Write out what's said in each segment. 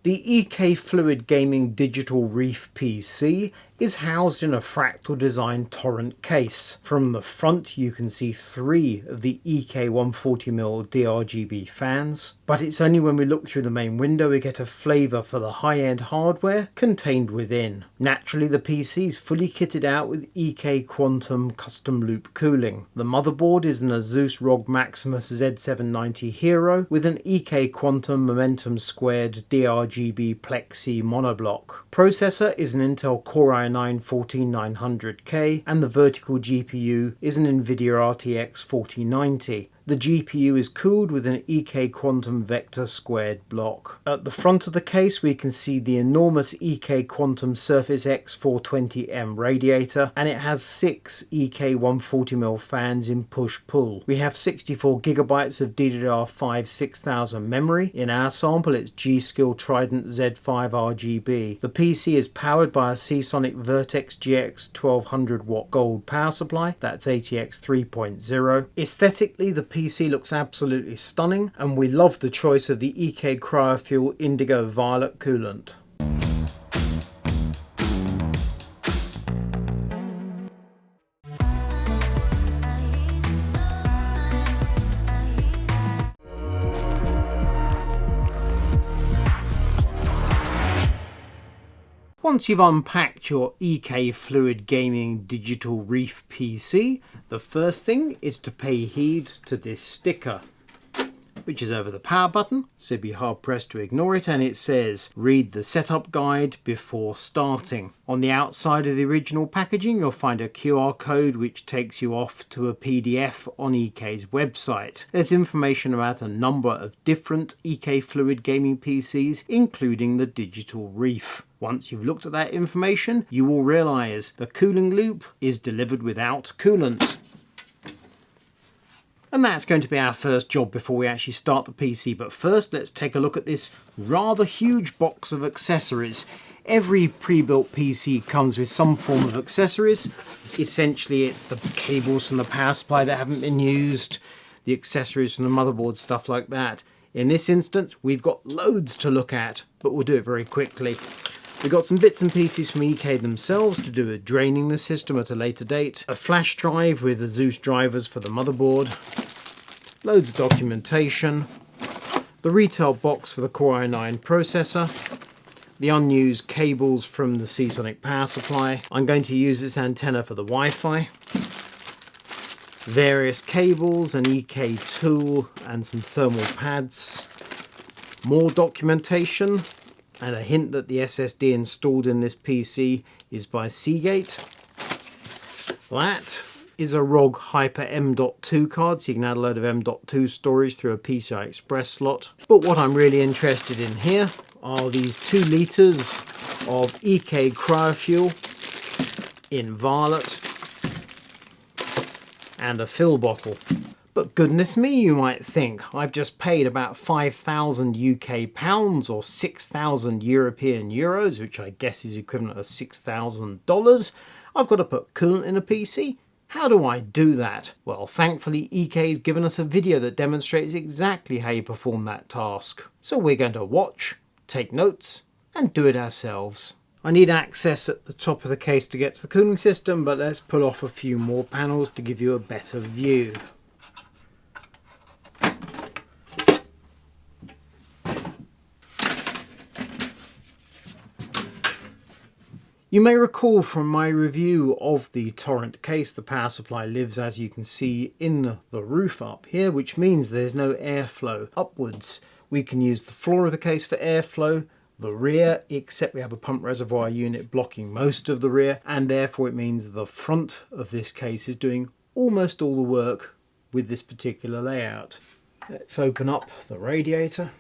The EK Fluid Gaming Digital Reef PC is housed in a fractal design torrent case. From the front you can see 3 of the EK 140mm D-RGB fans, but it's only when we look through the main window we get a flavour for the high-end hardware contained within. Naturally, the PC is fully kitted out with EK Quantum custom loop cooling. The motherboard is an Asus ROG Maximus Z790 Hero with an EK Quantum Momentum Squared D-RGB Plexi Monoblock. Processor is an Intel Core i9-14900K and the vertical GPU is an Nvidia RTX 4090. The GPU is cooled with an EK Quantum Vector2 block. At the front of the case we can see the enormous EK Quantum Surface X 420M radiator, and it has 6 EK 140mm fans in push-pull. We have 64GB of DDR5 6000 memory. In our sample it's G.Skill Trident Z5 RGB. The PC is powered by a Seasonic Vertex GX 1200W gold power supply, that's ATX 3.0. Aesthetically, the PC looks absolutely stunning, and we love the choice of the EK Cryofuel Indigo Violet coolant. Once you've unpacked your EK Fluid Gaming Digital Reef PC, the first thing is to pay heed to this sticker, which is over the power button, so be hard pressed to ignore it, and it says read the setup guide before starting. On the outside of the original packaging you'll find a QR code which takes you off to a PDF on EK's website. There's information about a number of different EK Fluid Gaming PCs, including the Digital Reef. Once you've looked at that information, you will realise the cooling loop is delivered without coolant. And that's going to be our first job before we actually start the PC. But first, let's take a look at this rather huge box of accessories. Every pre-built PC comes with some form of accessories. Essentially, it's the cables from the power supply that haven't been used, the accessories from the motherboard, stuff like that. In this instance, we've got loads to look at, but we'll do it very quickly. We've got some bits and pieces from EK themselves to do with draining the system at a later date, a flash drive with Asus drivers for the motherboard, loads of documentation, the retail box for the Core i9 processor, the unused cables from the Seasonic power supply. I'm going to use this antenna for the Wi-Fi, various cables, an EK tool and some thermal pads, more documentation, and a hint that the SSD installed in this PC is by Seagate. That is a ROG Hyper M.2 card, so you can add a load of M.2 storage through a PCI Express slot. But what I'm really interested in here are these 2 litres of EK Cryofuel in violet and a fill bottle. But goodness me, you might think, I've just paid about 5,000 UK pounds or 6,000 European euros, which I guess is equivalent to $6,000. I've got to put coolant in a PC. How do I do that? Well, thankfully EK has given us a video that demonstrates exactly how you perform that task. So we're going to watch, take notes, and do it ourselves. I need access at the top of the case to get to the cooling system, but let's pull off a few more panels to give you a better view. You may recall from my review of the torrent case, the power supply lives, as you can see, in the roof up here, which means there's no airflow upwards. We can use the floor of the case for airflow, the rear, except we have a pump reservoir unit blocking most of the rear, and therefore it means the front of this case is doing almost all the work with this particular layout. Let's open up the radiator.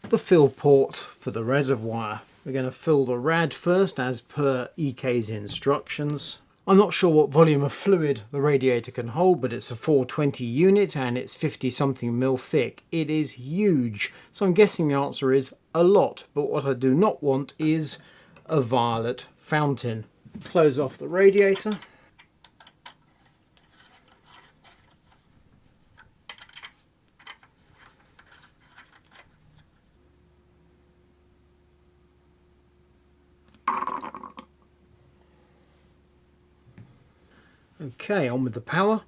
The fill port for the reservoir. We're going to fill the rad first as per EK's instructions. I'm not sure what volume of fluid the radiator can hold, but it's a 420 unit and it's 50 something mil thick. It is huge, so I'm guessing the answer is a lot, but what I do not want is a violet fountain. Close off the radiator. Okay, on with the power.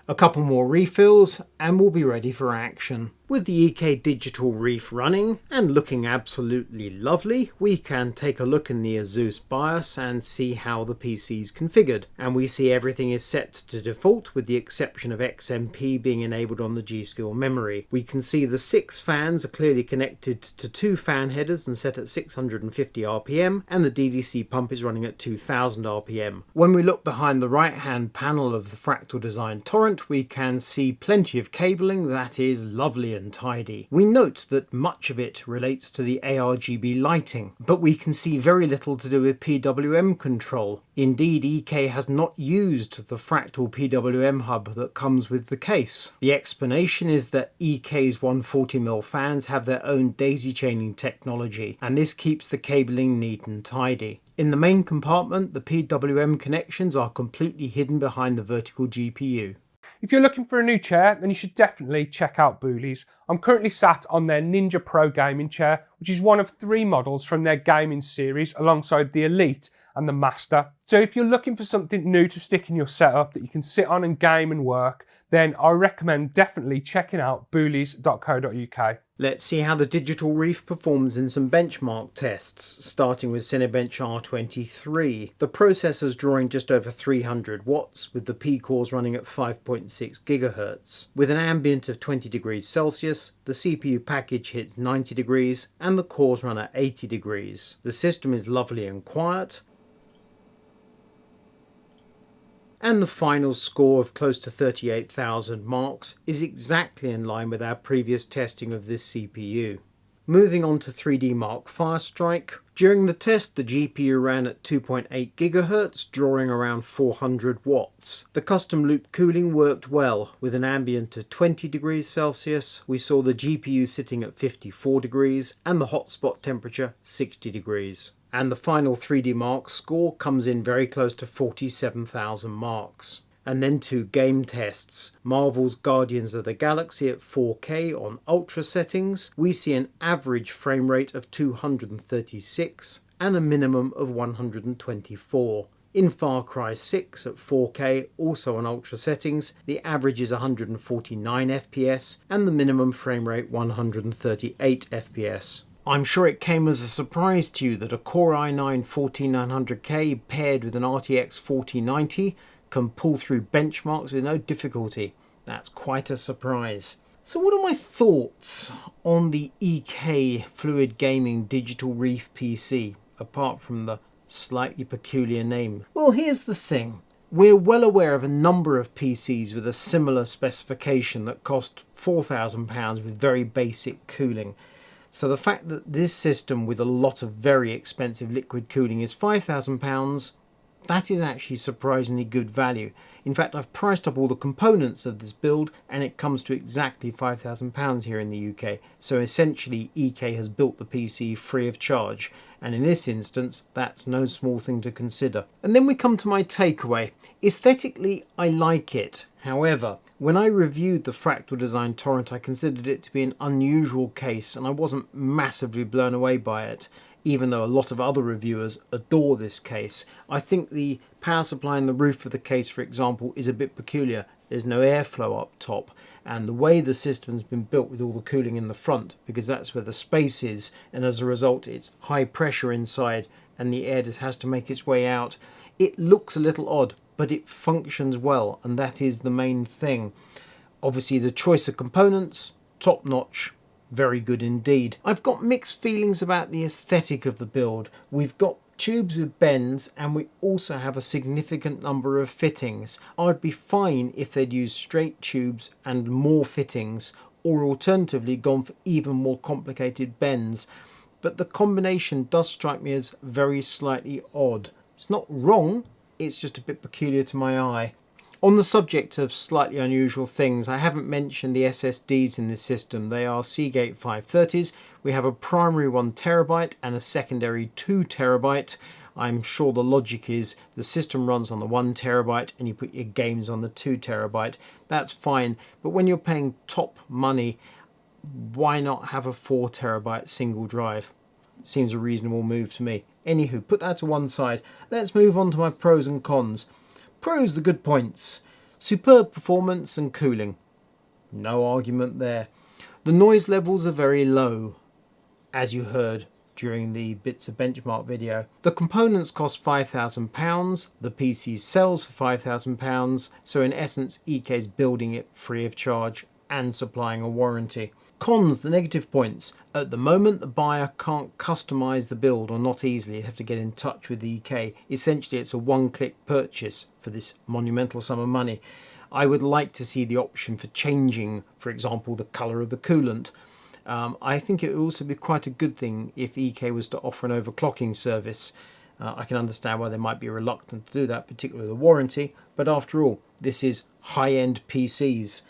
A couple more refills and we'll be ready for action. With the EK Digital Reef running and looking absolutely lovely, we can take a look in the Asus BIOS and see how the PC is configured. And we see everything is set to default with the exception of XMP being enabled on the G.Skill memory. We can see the 6 fans are clearly connected to 2 fan headers and set at 650 RPM, and the DDC pump is running at 2000 RPM. When we look behind the right hand panel of the Fractal Design torrent, we can see plenty of cabling that is lovely and tidy. We note that much of it relates to the ARGB lighting, but we can see very little to do with PWM control. Indeed, EK has not used the Fractal PWM hub that comes with the case. The explanation is that EK's 140mm fans have their own daisy chaining technology, and this keeps the cabling neat and tidy. In the main compartment, the PWM connections are completely hidden behind the vertical GPU. If you're looking for a new chair, then you should definitely check out Booley's. I'm currently sat on their Ninja Pro gaming chair, which is one of 3 models from their gaming series alongside the Elite and the Master. So if you're looking for something new to stick in your setup that you can sit on and game and work, then I recommend definitely checking out booleys.co.uk. Let's see how the Digital Reef performs in some benchmark tests, starting with Cinebench R23. The processor's drawing just over 300 watts, with the P cores running at 5.6 GHz. With an ambient of 20 degrees Celsius, the CPU package hits 90 degrees and the cores run at 80 degrees. The system is lovely and quiet, and the final score of close to 38,000 marks is exactly in line with our previous testing of this CPU. Moving on to 3D Mark Firestrike. During the test, the GPU ran at 2.8 GHz, drawing around 400 watts. The custom loop cooling worked well. With an ambient of 20 degrees Celsius, we saw the GPU sitting at 54 degrees and the hotspot temperature 60 degrees. And the final 3D Mark score comes in very close to 47,000 marks. And then 2 game tests. Marvel's Guardians of the Galaxy at 4K on ultra settings. We see an average frame rate of 236 and a minimum of 124. In Far Cry 6 at 4K, also on ultra settings, the average is 149 FPS and the minimum frame rate 138 FPS. I'm sure it came as a surprise to you that a Core i9-14900K paired with an RTX 4090 can pull through benchmarks with no difficulty. That's quite a surprise. So what are my thoughts on the EK Fluid Gaming Digital Reef PC, apart from the slightly peculiar name? Well, here's the thing. We're well aware of a number of PCs with a similar specification that cost £4,000 with very basic cooling. So the fact that this system with a lot of very expensive liquid cooling is £5,000, that is actually surprisingly good value. In fact, I've priced up all the components of this build and it comes to exactly £5,000 here in the UK. So essentially EK has built the PC free of charge. And in this instance, that's no small thing to consider. And then we come to my takeaway. Aesthetically, I like it. However, when I reviewed the Fractal Design torrent, I considered it to be an unusual case and I wasn't massively blown away by it, even though a lot of other reviewers adore this case. I think the power supply in the roof of the case, for example, is a bit peculiar. There's no airflow up top, and the way the system's been built with all the cooling in the front, because that's where the space is, and as a result it's high pressure inside and the air just has to make its way out. It looks a little odd, but it functions well, and that is the main thing. Obviously the choice of components, top notch, very good indeed. I've got mixed feelings about the aesthetic of the build. We've got tubes with bends and we also have a significant number of fittings. I'd be fine if they'd used straight tubes and more fittings, or alternatively gone for even more complicated bends. But the combination does strike me as very slightly odd. It's not wrong, it's just a bit peculiar to my eye. On the subject of slightly unusual things, I haven't mentioned the SSDs in this system. They are Seagate 530s. We have a primary 1TB and a secondary 2TB. I'm sure the logic is the system runs on the 1TB and you put your games on the 2TB. That's fine, but when you're paying top money, why not have a 4TB single drive? Seems a reasonable move to me. Anywho, put that to one side. Let's move on to my pros and cons. Pros, the good points. Superb performance and cooling. No argument there. The noise levels are very low, as you heard during the Bits of Benchmark video. The components cost £5,000. The PC sells for £5,000. So in essence, EK is building it free of charge and supplying a warranty. Cons, the negative points. At the moment, the buyer can't customize the build, or not easily. You have to get in touch with the EK. Essentially, it's a one-click purchase for this monumental sum of money. I would like to see the option for changing, for example, the color of the coolant. I think it would also be quite a good thing if EK was to offer an overclocking service. I can understand why they might be reluctant to do that, particularly the warranty. But after all, this is high-end PCs.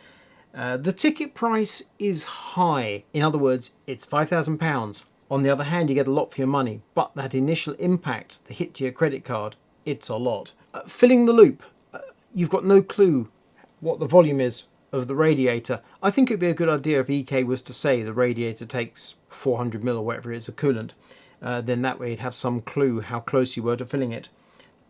The ticket price is high. In other words, it's £5,000. On the other hand, you get a lot for your money, but that initial impact, the hit to your credit card, it's a lot. Filling the loop. You've got no clue what the volume is of the radiator. I think it'd be a good idea if EK was to say the radiator takes 400ml or whatever it is of coolant. Then that way you'd have some clue how close you were to filling it.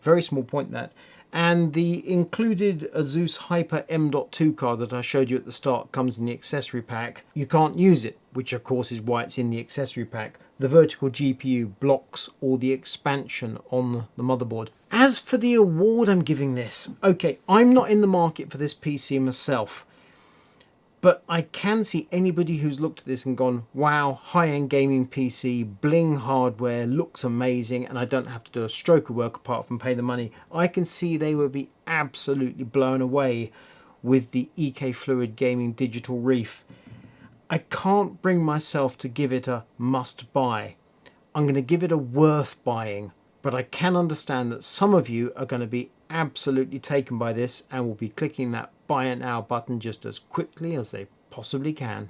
Very small point that. And the included Asus Hyper M.2 card that I showed you at the start comes in the accessory pack. You can't use it, which of course is why it's in the accessory pack. The vertical GPU blocks all the expansion on the motherboard. As for the award I'm giving this, okay, I'm not in the market for this PC myself, but I can see anybody who's looked at this and gone, wow, high-end gaming PC, bling hardware, looks amazing, and I don't have to do a stroke of work apart from pay the money. I can see they would be absolutely blown away with the EK Fluid Gaming Digital Reef. I can't bring myself to give it a must buy. I'm going to give it a worth buying, but I can understand that some of you are going to be absolutely taken by this and will be clicking that buy it now button just as quickly as they possibly can.